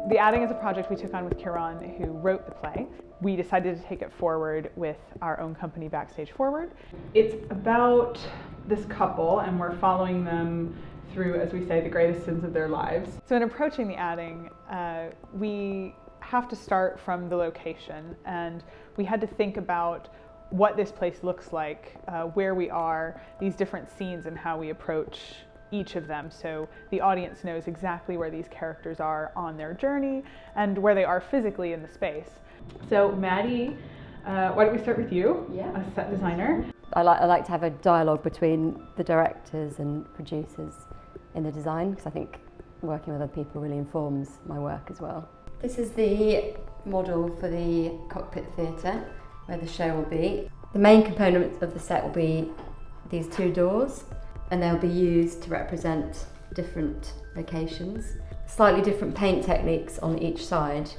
The adding is a project we took on with Ciarán, who wrote the play. We decided to take it forward with our own company, Backstage Forward. It's about this couple, and we're following them through, as we say, the greatest sins of their lives. So in approaching the adding, we have to start from the location, and we had to think about what this place looks like, where we are, these different scenes, and how we approach each of them, so the audience knows exactly where these characters are on their journey and where they are physically in the space. So Maddie, why don't we start with you, a set designer? I like to have a dialogue between the directors and producers in the design, because I think working with other people really informs my work as well. This is the model for the cockpit theatre where the show will be. The main component of the set will be these two doors, and they'll be used to represent different locations. Slightly different paint techniques on each side,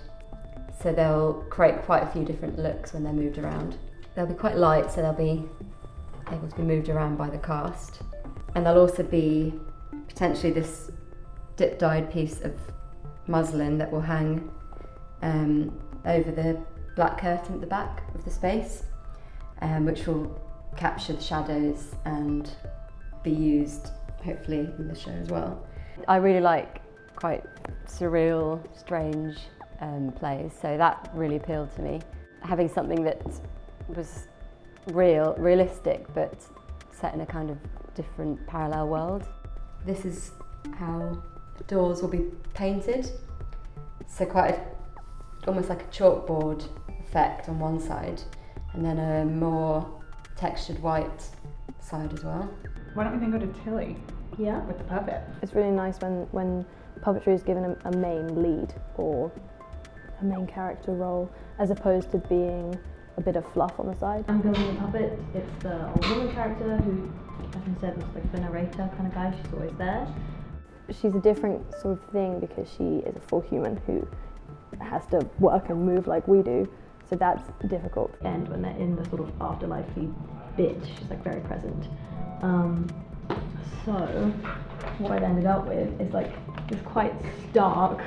so they'll create quite a few different looks when they're moved around. They'll be quite light, so they'll be able to be moved around by the cast. And there'll also be potentially this dip-dyed piece of muslin that will hang over the black curtain at the back of the space, which will capture the shadows and be used hopefully in the show as well. I really like quite surreal, strange plays, so that really appealed to me. Having something that was realistic, but set in a kind of different parallel world. This is how the doors will be painted, so almost like a chalkboard effect on one side, and then a more textured white side as well. Why don't we then go to Tilly? Yeah. With the puppet. It's really nice when puppetry is given a main lead or a main character role, as opposed to being a bit of fluff on the side. I'm building a puppet. It's the old woman character who, as I said, was like the narrator kind of guy. She's always there. She's a different sort of thing because she is a full human who has to work and move like we do, so that's difficult. And when they're in the sort of afterlife-y bit, she's like very present. So what I've ended up with is like this quite stark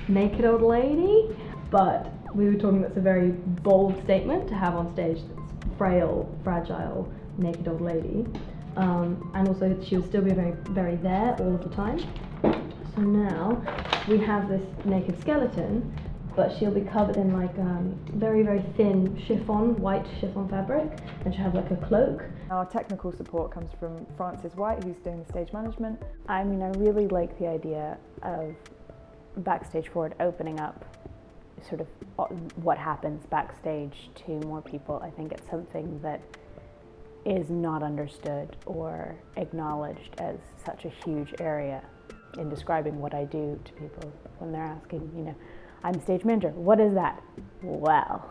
naked old lady, but we were talking that's a very bold statement to have on stage, this frail, fragile, naked old lady. And also she would still be very, very there all of the time. So now we have this naked skeleton, but she'll be covered in like very, very thin white chiffon fabric, and she'll have like a cloak. Our technical support comes from Frances White, who's doing the stage management. I mean, I really like the idea of Backstage Forward opening up sort of what happens backstage to more people. I think it's something that is not understood or acknowledged as such a huge area in describing what I do to people when they're asking, you know, I'm stage manager, what is that? Well,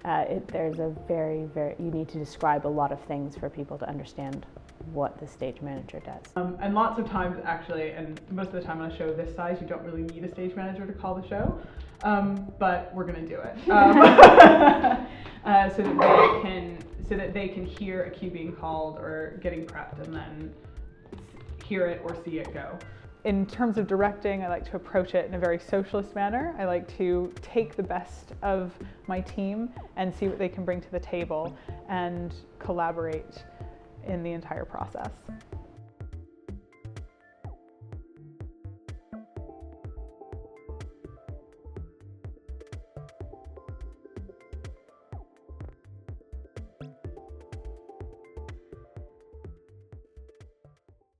there's a very, you need to describe a lot of things for people to understand what the stage manager does. And lots of times actually, and most of the time on a show this size, you don't really need a stage manager to call the show, but we're gonna do it. So that they can hear a cue being called or getting prepped and then hear it or see it go. In terms of directing, I like to approach it in a very socialist manner. I like to take the best of my team and see what they can bring to the table and collaborate in the entire process.